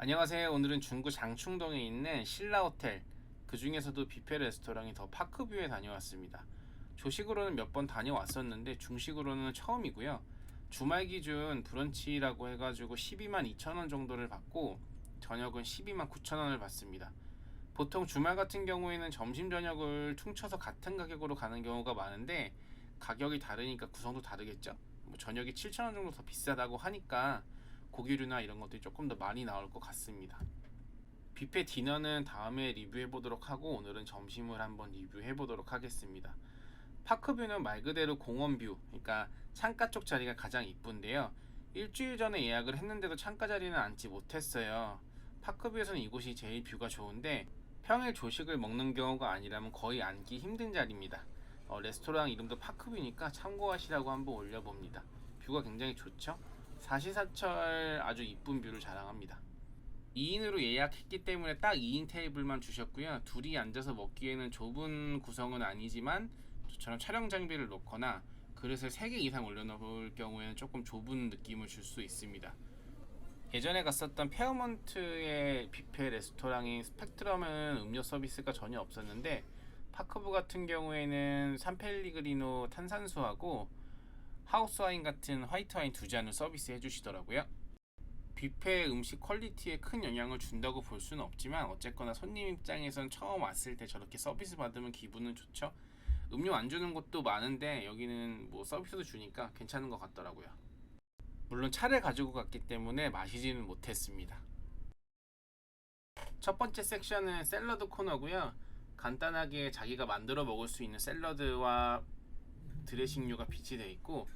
안녕하세요. 오늘은 중구 장충동에 있는 신라호텔, 그 중에서도 뷔페 레스토랑이 더 파크뷰에 다녀왔습니다. 조식으로는 몇 번 다녀왔었는데 중식으로는 처음이고요. 주말 기준 브런치라고 해가지고 12만 2천 원 정도를 받고 저녁은 12만 9천 원을 받습니다. 보통 주말 같은 경우에는 점심 저녁을 퉁쳐서 같은 가격으로 가는 경우가 많은데 가격이 다르니까 구성도 다르겠죠. 뭐 저녁이 7천 원 정도 더 비싸다고 하니까 고기류나 이런 것들이 조금 더 많이 나올 것 같습니다. 뷔페 디너는 다음에 리뷰해 보도록 하고 오늘은 점심을 한번 리뷰해 보도록 하겠습니다. 파크뷰는 말 그대로 공원뷰, 그러니까 창가 쪽 자리가 가장 이쁜데요. 일주일 전에 예약을 했는데도 창가 자리는 앉지 못했어요. 파크뷰에서는 이곳이 제일 뷰가 좋은데 평일 조식을 먹는 경우가 아니라면 거의 앉기 힘든 자리입니다. 레스토랑 이름도 파크뷰니까 참고하시라고 한번 올려봅니다. 뷰가 굉장히 좋죠? 사시사철 아주 이쁜 뷰를 자랑합니다. 2인으로 예약했기 때문에 딱 2인 테이블만 주셨고요. 둘이 앉아서 먹기에는 좁은 구성은 아니지만 저처럼 촬영 장비를 놓거나 그릇을 3개 이상 올려놓을 경우에는 조금 좁은 느낌을 줄 수 있습니다. 예전에 갔었던 페어먼트의 뷔페 레스토랑인 스펙트럼은 음료 서비스가 전혀 없었는데 파크부 같은 경우에는 산펠리그리노 탄산수하고 하우스 와인 같은 화이트 와인 2잔을 서비스 해주시더라고요. 뷔페 음식 퀄리티에 큰 영향을 준다고 볼 수는 없지만 어쨌거나 손님 입장에선 처음 왔을 때 저렇게 서비스 받으면 기분은 좋죠. 음료 안 주는 곳도 많은데 여기는 뭐 서비스도 주니까 괜찮은 것 같더라고요. 물론 차를 가지고 갔기 때문에 마시지는 못했습니다. 첫 번째 섹션은 샐러드 코너고요. 간단하게 자기가 만들어 먹을 수 있는 샐러드와 드레싱류가 비치되어 있고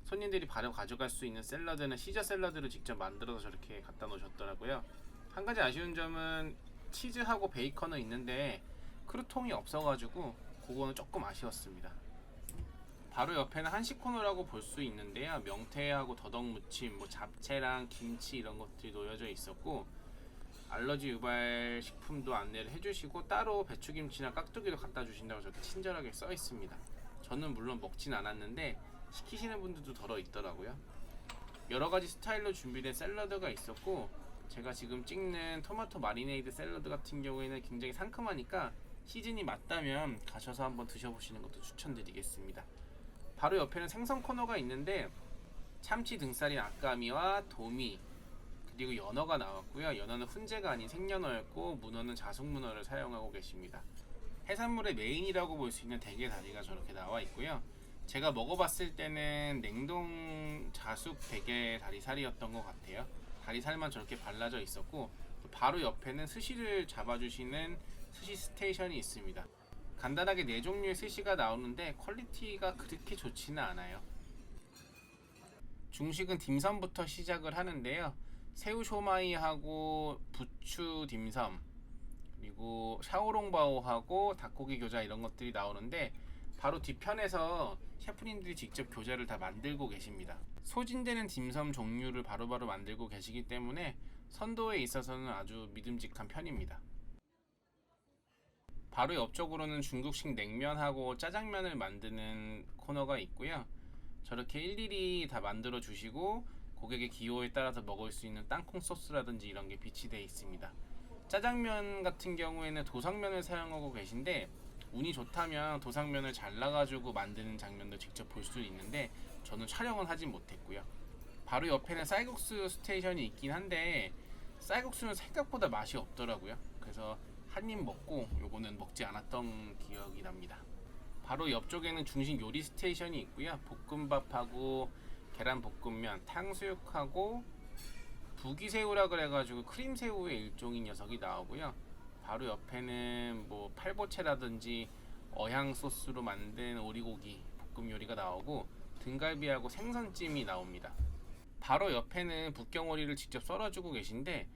손님들이 바로 가져갈 수 있는 샐러드는 시저 샐러드를 직접 만들어서 저렇게 갖다 놓으셨더라고요. 한 가지 아쉬운 점은 치즈하고 베이컨은 있는데 크루통이 없어가지고 그거는 조금 아쉬웠습니다. 바로 옆에는 한식 코너라고 볼 수 있는데요. 명태하고 더덕무침, 뭐 잡채랑 김치 이런 것들이 놓여져 있었고 알러지 유발 식품도 안내를 해주시고 따로 배추김치나 깍두기도 갖다 주신다고 저렇게 친절하게 써 있습니다. 저는 물론 먹진 않았는데 시키시는 분들도 덜어 있더라고요. 여러가지 스타일로 준비된 샐러드가 있었고 제가 지금 찍는 토마토 마리네이드 샐러드 같은 경우에는 굉장히 상큼하니까 시즌이 맞다면 가셔서 한번 드셔보시는 것도 추천드리겠습니다. 바로 옆에는 생선 코너가 있는데 참치 등살인 아까미와 도미 그리고 연어가 나왔고요. 연어는 훈제가 아닌 생연어였고 문어는 자숙문어를 사용하고 계십니다. 해산물의 메인이라고 볼 수 있는 대게 다리가 저렇게 나와 있고요. 제가 먹어봤을 때는 냉동 자숙 대게 다리살이었던 것 같아요. 다리살만 저렇게 발라져 있었고 바로 옆에는 스시를 잡아주시는 스시 스테이션이 있습니다. 간단하게 4종류의 스시가 나오는데 퀄리티가 그렇게 좋지는 않아요. 중식은 딤섬부터 시작을 하는데요. 새우 쇼마이하고 부추 딤섬 그리고 샤오롱바오하고 닭고기 교자 이런 것들이 나오는데 바로 뒤편에서 셰프님들이 직접 교자를 다 만들고 계십니다. 소진되는 딤섬 종류를 바로바로 만들고 계시기 때문에 선도에 있어서는 아주 믿음직한 편입니다. 바로 옆쪽으로는 중국식 냉면하고 짜장면을 만드는 코너가 있고요. 저렇게 일일이 다 만들어 주시고 고객의 기호에 따라서 먹을 수 있는 땅콩 소스라든지 이런 게 비치되어 있습니다. 짜장면 같은 경우에는 도상면을 사용하고 계신데 운이 좋다면 도상면을 잘라가지고 만드는 장면도 직접 볼 수 있는데 저는 촬영은 하진 못했고요. 바로 옆에는 쌀국수 스테이션이 있긴 한데 쌀국수는 생각보다 맛이 없더라고요. 그래서 한 입 먹고 요거는 먹지 않았던 기억이 납니다. 바로 옆쪽에는 중식 요리 스테이션이 있고요. 볶음밥하고 계란볶음면, 탕수육하고 부기새우라 그래가지고 크림새우의 일종인 녀석이 나오고요. 바로 옆에는 뭐 팔보채라든지 어향 소스로 만든 오리고기 볶음 요리가 나오고 등갈비하고 생선찜이 나옵니다. 바로 옆에는 북경오리를 직접 썰어주고 계신데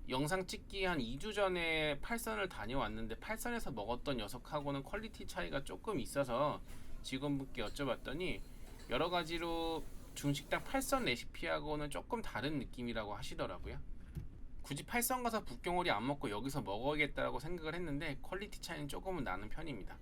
영상 찍기 한 2주 전에 팔선을 다녀왔는데 팔선에서 먹었던 녀석하고는 퀄리티 차이가 조금 있어서 직원분께 여쭤봤더니 여러 가지로 중식당 팔선 레시피하고는 조금 다른 느낌이라고 하시더라고요. 굳이 팔선 가서 북경오리 안 먹고 여기서 먹어야겠다라고 생각을 했는데 퀄리티 차이는 조금은 나는 편입니다.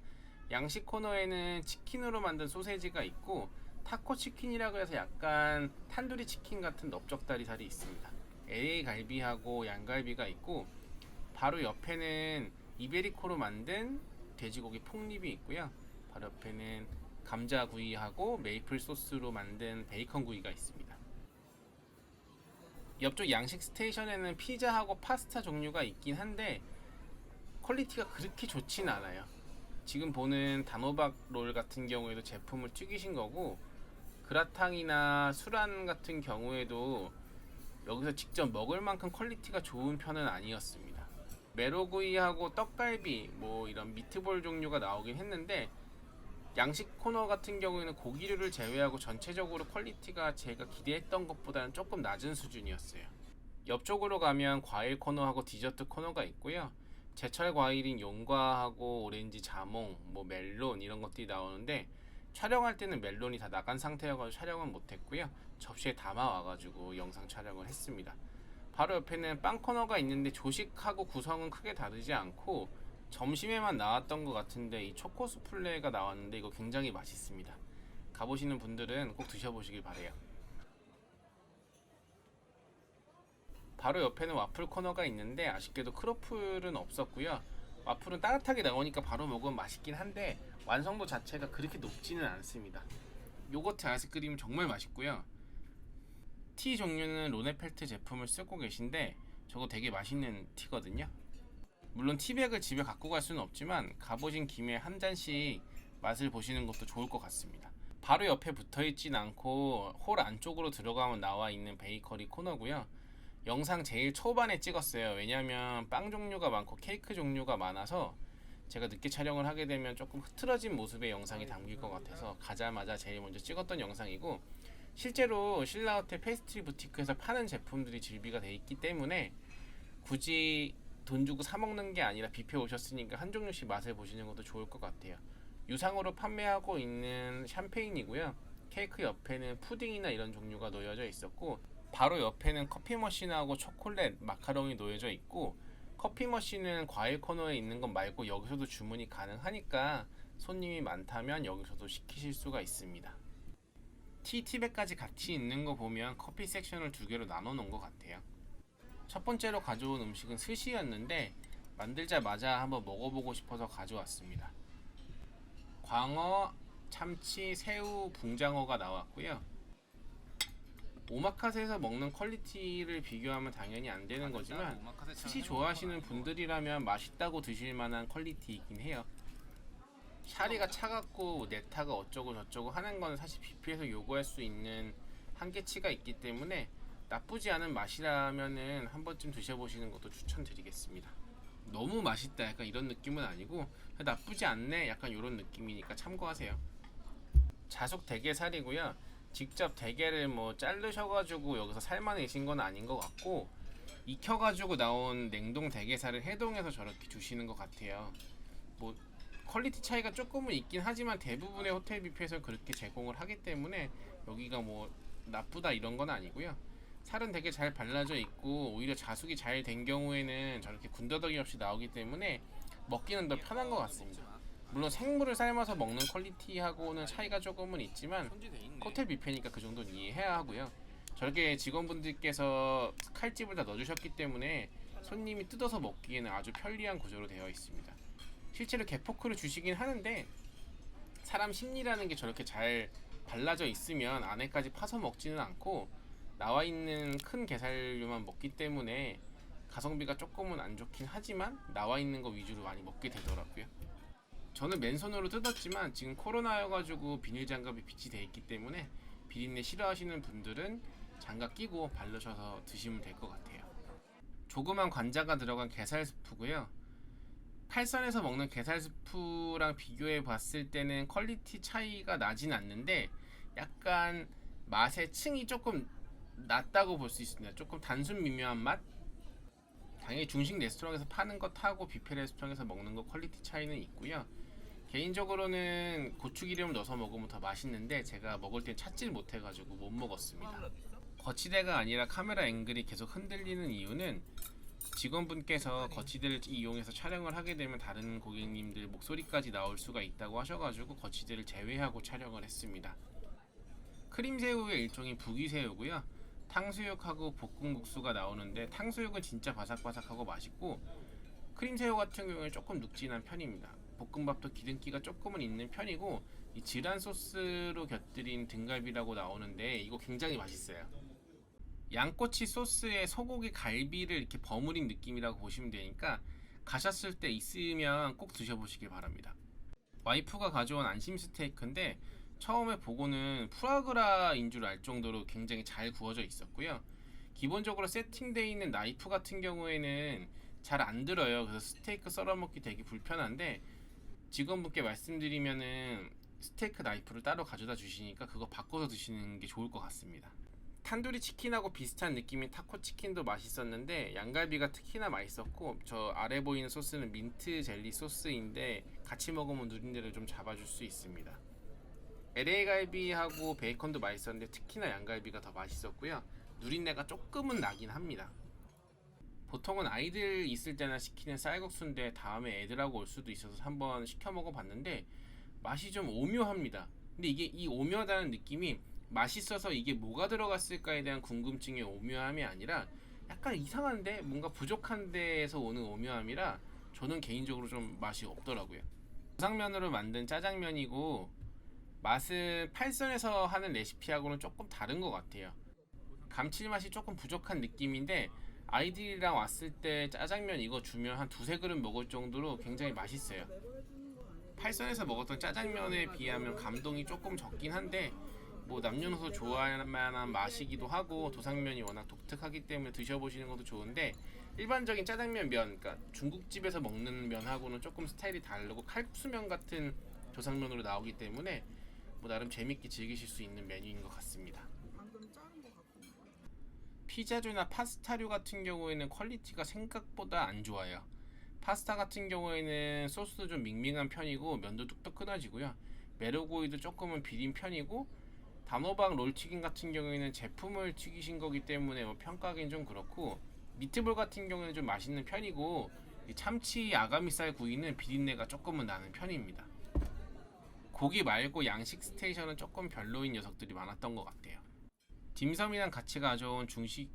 양식 코너에는 치킨으로 만든 소세지가 있고 타코 치킨이라고 해서 약간 탄두리 치킨 같은 넓적다리 살이 있습니다. LA 갈비하고 양갈비가 있고, 바로 옆에는 이베리코로 만든 돼지고기 폭립이 있고요. 바로 옆에는 감자구이하고 메이플 소스로 만든 베이컨 구이가 있습니다. 옆쪽 양식 스테이션에는 피자하고 파스타 종류가 있긴 한데 퀄리티가 그렇게 좋진 않아요. 지금 보는 단호박 롤 같은 경우에도 제품을 튀기신 거고, 그라탕이나 수란 같은 경우에도 여기서 직접 먹을 만큼 퀄리티가 좋은 편은 아니었습니다. 메로구이하고 떡갈비 뭐 이런 미트볼 종류가 나오긴 했는데, 양식 코너 같은 경우에는 고기류를 제외하고 전체적으로 퀄리티가 제가 기대했던 것보다는 조금 낮은 수준이었어요. 옆쪽으로 가면 과일 코너하고 디저트 코너가 있고요. 제철 과일인 용과하고 오렌지, 자몽, 뭐 멜론 이런 것들이 나오는데, 촬영할 때는 멜론이 다 나간 상태여가지고 촬영은 못했고요. 접시에 담아와가지고 영상 촬영을 했습니다. 바로 옆에는 빵 코너가 있는데 조식하고 구성은 크게 다르지 않고 점심에만 나왔던 것 같은데, 이 초코 수플레가 나왔는데 이거 굉장히 맛있습니다. 가보시는 분들은 꼭 드셔보시길 바래요. 바로 옆에는 와플 코너가 있는데 아쉽게도 크로플은 없었고요. 와플은 따뜻하게 나오니까 바로 먹으면 맛있긴 한데 완성도 자체가 그렇게 높지는 않습니다. 요거트 아이스크림 정말 맛있고요. 티 종류는 로네펠트 제품을 쓰고 계신데 저거 되게 맛있는 티거든요. 물론 티백을 집에 갖고 갈 수는 없지만 가보신 김에 한 잔씩 맛을 보시는 것도 좋을 것 같습니다. 바로 옆에 붙어있진 않고 홀 안쪽으로 들어가면 나와 있는 베이커리 코너고요. 영상 제일 초반에 찍었어요. 왜냐면 빵 종류가 많고 케이크 종류가 많아서 제가 늦게 촬영을 하게 되면 조금 흐트러진 모습의 영상이 담길 것 같아서 가자마자 제일 먼저 찍었던 영상이고, 실제로 신라호텔 페이스트리 부티크에서 파는 제품들이 즐비가 돼 있기 때문에 굳이 돈 주고 사 먹는 게 아니라 뷔페 오셨으니까 한 종류씩 맛을 보시는 것도 좋을 것 같아요. 유상으로 판매하고 있는 샴페인이고요. 케이크 옆에는 푸딩이나 이런 종류가 놓여져 있었고, 바로 옆에는 커피 머신하고 초콜릿, 마카롱이 놓여져 있고, 커피 머신은 과일 코너에 있는 것 말고 여기서도 주문이 가능하니까 손님이 많다면 여기서도 시키실 수가 있습니다. 티백까지 같이 있는 거 보면 커피 섹션을 두 개로 나눠 놓은 것 같아요. 첫 번째로 가져온 음식은 스시였는데 만들자마자 한번 먹어보고 싶어서 가져왔습니다. 광어, 참치, 새우, 붕장어가 나왔고요. 오마카세에서 먹는 퀄리티를 비교하면 당연히 안 되는 거지만 스시 좋아하시는 분들이라면 맛있다고 드실 만한 퀄리티이긴 해요. 샤리가 차갑고 네타가 어쩌고 저쩌고 하는 건 사실 뷔페에서 요구할 수 있는 한계치가 있기 때문에 나쁘지 않은 맛이라면은 한 번쯤 드셔보시는 것도 추천드리겠습니다. 너무 맛있다 약간 이런 느낌은 아니고 나쁘지 않네 약간 이런 느낌이니까 참고하세요. 자숙 대게살이고요. 직접 대게를 뭐 자르셔가지고 여기서 삶아내신 건 아닌 것 같고, 익혀가지고 나온 냉동 대게살을 해동해서 저렇게 주시는 것 같아요. 뭐 퀄리티 차이가 조금은 있긴 하지만 대부분의 호텔 뷔페에서 그렇게 제공을 하기 때문에 여기가 뭐 나쁘다 이런 건 아니고요. 살은 되게 잘 발라져 있고 오히려 자숙이 잘 된 경우에는 저렇게 군더더기 없이 나오기 때문에 먹기는 더 편한 것 같습니다. 물론 생물을 삶아서 먹는 퀄리티하고는 차이가 조금은 있지만 호텔 뷔페니까 그 정도는 이해해야 하고요. 저렇게 직원분들께서 칼집을 다 넣어주셨기 때문에 손님이 뜯어서 먹기에는 아주 편리한 구조로 되어 있습니다. 실제로 게포크를 주시긴 하는데 사람 심리라는 게 저렇게 잘 발라져 있으면 안에까지 파서 먹지는 않고 나와 있는 큰 게살류만 먹기 때문에 가성비가 조금은 안 좋긴 하지만 나와 있는 거 위주로 많이 먹게 되더라고요. 저는 맨손으로 뜯었지만 지금 코로나여가지고 비닐 장갑이 비치되어 있기 때문에 비린내 싫어하시는 분들은 장갑 끼고 바르셔서 드시면 될 것 같아요. 조그만 관자가 들어간 게살 스프고요. 팔선에서 먹는 게살 스프랑 비교해 봤을 때는 퀄리티 차이가 나진 않는데 약간 맛의 층이 조금 낮다고 볼 수 있습니다. 조금 단순 미묘한 맛? 당연히 중식 레스토랑에서 파는 것하고 뷔페 레스토랑에서 먹는 것 퀄리티 차이는 있고요. 개인적으로는 고추기름 넣어서 먹으면 더 맛있는데 제가 먹을 땐 찾질 못해가지고 못 먹었습니다. 거치대가 아니라 카메라 앵글이 계속 흔들리는 이유는 직원분께서 거치대를 이용해서 촬영을 하게 되면 다른 고객님들 목소리까지 나올 수가 있다고 하셔가지고 거치대를 제외하고 촬영을 했습니다. 크림새우의 일종인 부기새우고요. 탕수육하고 볶음국수가 나오는데 탕수육은 진짜 바삭바삭하고 맛있고 크림새우 같은 경우에 조금 눅진한 편입니다. 볶음밥도 기름기가 조금은 있는 편이고 이 지란 소스로 곁들인 등갈비라고 나오는데 이거 굉장히 맛있어요. 양꼬치 소스에 소고기 갈비를 이렇게 버무린 느낌이라고 보시면 되니까 가셨을 때 있으면 꼭 드셔보시길 바랍니다. 와이프가 가져온 안심 스테이크인데 처음에 보고는 푸아그라인 줄 알 정도로 굉장히 잘 구워져 있었고요. 기본적으로 세팅되어 있는 나이프 같은 경우에는 잘 안 들어요. 그래서 스테이크 썰어 먹기 되게 불편한데 직원분께 말씀드리면은 스테이크 나이프를 따로 가져다 주시니까 그거 바꿔서 드시는 게 좋을 것 같습니다. 탄두리 치킨하고 비슷한 느낌인 타코 치킨도 맛있었는데 양갈비가 특히나 맛있었고 저 아래 보이는 소스는 민트 젤리 소스인데 같이 먹으면 누린내를 좀 잡아줄 수 있습니다. LA 갈비하고 베이컨도 맛있었는데 특히나 양갈비가 더 맛있었고요. 누린내가 조금은 나긴 합니다. 보통은 아이들 있을 때나 시키는 쌀국수인데 다음에 애들하고 올 수도 있어서 한번 시켜 먹어봤는데 맛이 좀 오묘합니다. 근데 이게 이 오묘하다는 느낌이 맛있어서 이게 뭐가 들어갔을까에 대한 궁금증의 오묘함이 아니라 약간 이상한데 뭔가 부족한 데에서 오는 오묘함이라 저는 개인적으로 좀 맛이 없더라고요. 조상면으로 만든 짜장면이고 맛은 팔선에서 하는 레시피하고는 조금 다른 것 같아요. 감칠맛이 조금 부족한 느낌인데 아이들이랑 왔을 때 짜장면 이거 주면 한 두세 그릇 먹을 정도로 굉장히 맛있어요. 팔선에서 먹었던 짜장면에 비하면 감동이 조금 적긴 한데 뭐 남녀노소 좋아할 만한 맛이기도 하고 도상면이 워낙 독특하기 때문에 드셔보시는 것도 좋은데 일반적인 짜장면 면, 그러니까 중국집에서 먹는 면하고는 조금 스타일이 다르고 칼국수면 같은 조상면으로 나오기 때문에 뭐 나름 재밌게 즐기실 수 있는 메뉴인 것 같습니다. 피자류나 파스타류 같은 경우에는 퀄리티가 생각보다 안 좋아요. 파스타 같은 경우에는 소스도 좀 밍밍한 편이고 면도 뚝뚝 끊어지고요. 메르고이도 조금은 비린 편이고 단호박 롤튀김 같은 경우에는 제품을 튀기신 거기 때문에 뭐 평가하기는 좀 그렇고 미트볼 같은 경우에는 좀 맛있는 편이고 참치 아가미살 구이는 비린내가 조금은 나는 편입니다. 고기 말고 양식 스테이션은 조금 별로인 녀석들이 많았던 것 같아요. 딤섬이랑 같이 가져온 중식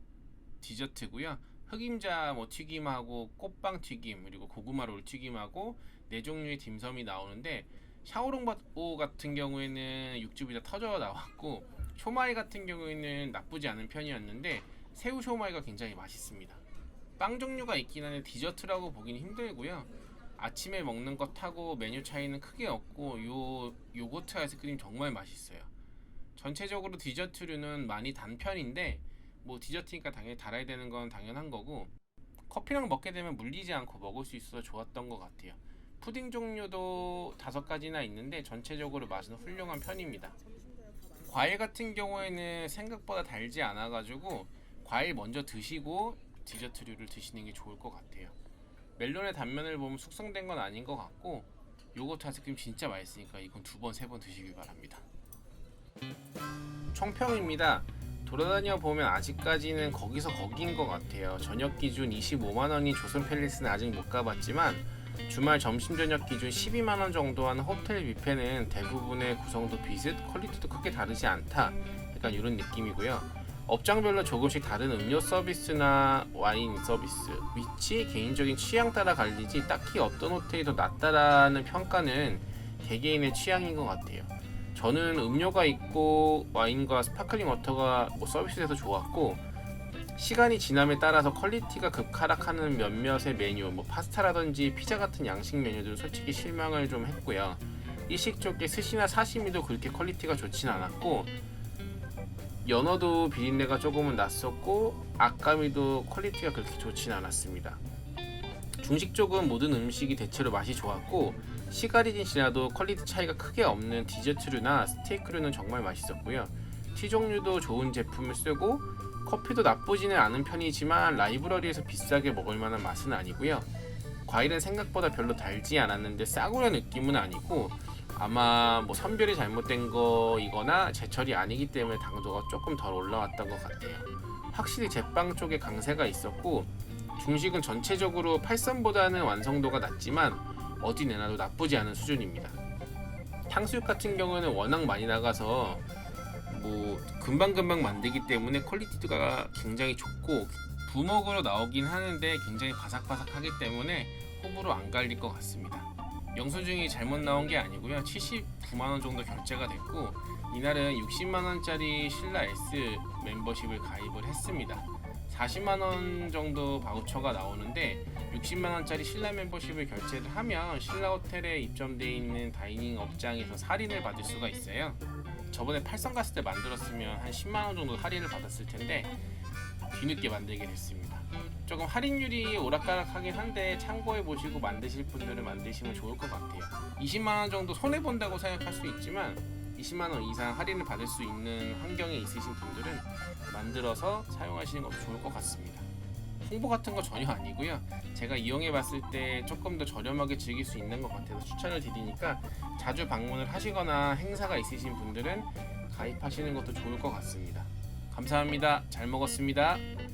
디저트고요. 흑임자 뭐 튀김하고 꽃빵 튀김 그리고 고구마 롤 튀김하고 네 종류의 딤섬이 나오는데 샤오롱바오 같은 경우에는 육즙이 다 터져 나왔고 쇼마이 같은 경우에는 나쁘지 않은 편이었는데 새우 쇼마이가 굉장히 맛있습니다. 빵 종류가 있긴 한데 디저트라고 보기는 힘들고요. 아침에 먹는 것하고 메뉴 차이는 크게 없고 요거트 아이스크림 정말 맛있어요. 전체적으로 디저트류는 많이 단 편인데 뭐 디저트니까 당연히 달아야 되는 건 당연한 거고 커피랑 먹게 되면 물리지 않고 먹을 수 있어서 좋았던 것 같아요. 푸딩 종류도 5가지나 있는데 전체적으로 맛은 훌륭한 편입니다. 과일 같은 경우에는 생각보다 달지 않아 가지고 과일 먼저 드시고 디저트류를 드시는 게 좋을 것 같아요. 멜론의 단면을 보면 숙성된 건 아닌 것 같고 요거트 아이스크림 진짜 맛있으니까 이건 2번, 3번 드시길 바랍니다. 총평입니다. 돌아다녀 보면 아직까지는 거기서 거기인 것 같아요. 저녁 기준 25만원인 조선 팰리스는 아직 못 가봤지만 주말 점심 저녁 기준 12만원 정도 하는 호텔 뷔페는 대부분의 구성도 비슷, 퀄리티도 크게 다르지 않다. 약간 이런 느낌이고요. 업장별로 조금씩 다른 음료 서비스나 와인 서비스, 위치, 개인적인 취향 따라 갈리지 딱히 어떤 호텔이 더 낫다라는 평가는 개개인의 취향인 것 같아요. 저는 음료가 있고 와인과 스파클링 워터가 뭐 서비스에서 좋았고 시간이 지남에 따라서 퀄리티가 급하락하는 몇몇의 메뉴, 뭐 파스타라든지 피자 같은 양식 메뉴들은 솔직히 실망을 좀 했고요. 일식 쪽에 스시나 사시미도 그렇게 퀄리티가 좋진 않았고 연어도 비린내가 조금은 났었고 아까미도 퀄리티가 그렇게 좋진 않았습니다. 중식 쪽은 모든 음식이 대체로 맛이 좋았고 시간이 지나도 퀄리티 차이가 크게 없는 디저트류나 스테이크류는 정말 맛있었고요. 티 종류도 좋은 제품을 쓰고 커피도 나쁘지는 않은 편이지만 라이브러리에서 비싸게 먹을 만한 맛은 아니고요. 과일은 생각보다 별로 달지 않았는데 싸구려 느낌은 아니고 아마 뭐 선별이 잘못된 거이거나 제철이 아니기 때문에 당도가 조금 덜 올라왔던 것 같아요. 확실히 제빵 쪽에 강세가 있었고 중식은 전체적으로 8선보다는 완성도가 낮지만 어디 내놔도 나쁘지 않은 수준입니다. 탕수육 같은 경우는 워낙 많이 나가서 뭐 금방금방 만들기 때문에 퀄리티가 굉장히 좋고 부먹으로 나오긴 하는데 굉장히 바삭바삭하기 때문에 호불호 안 갈릴 것 같습니다. 영수증이 잘못 나온 게 아니고요. 79만원 정도 결제가 됐고 이날은 60만원짜리 신라 S 멤버십을 가입을 했습니다. 40만원 정도 바우처가 나오는데 60만원짜리 신라 멤버십을 결제를 하면 신라 호텔에 입점되어 있는 다이닝 업장에서 할인을 받을 수가 있어요. 저번에 팔성 갔을 때 만들었으면 한 10만원 정도 할인을 받았을 텐데 뒤늦게 만들게 됐습니다. 조금 할인율이 오락가락하긴 한데 참고해 보시고 만드실 분들은 만드시면 좋을 것 같아요. 20만원 정도 손해본다고 생각할 수 있지만 20만원 이상 할인을 받을 수 있는 환경에 있으신 분들은 만들어서 사용하시는 것도 좋을 것 같습니다. 홍보 같은 거 전혀 아니고요. 제가 이용해 봤을 때 조금 더 저렴하게 즐길 수 있는 것 같아서 추천을 드리니까 자주 방문을 하시거나 행사가 있으신 분들은 가입하시는 것도 좋을 것 같습니다. 감사합니다. 잘 먹었습니다.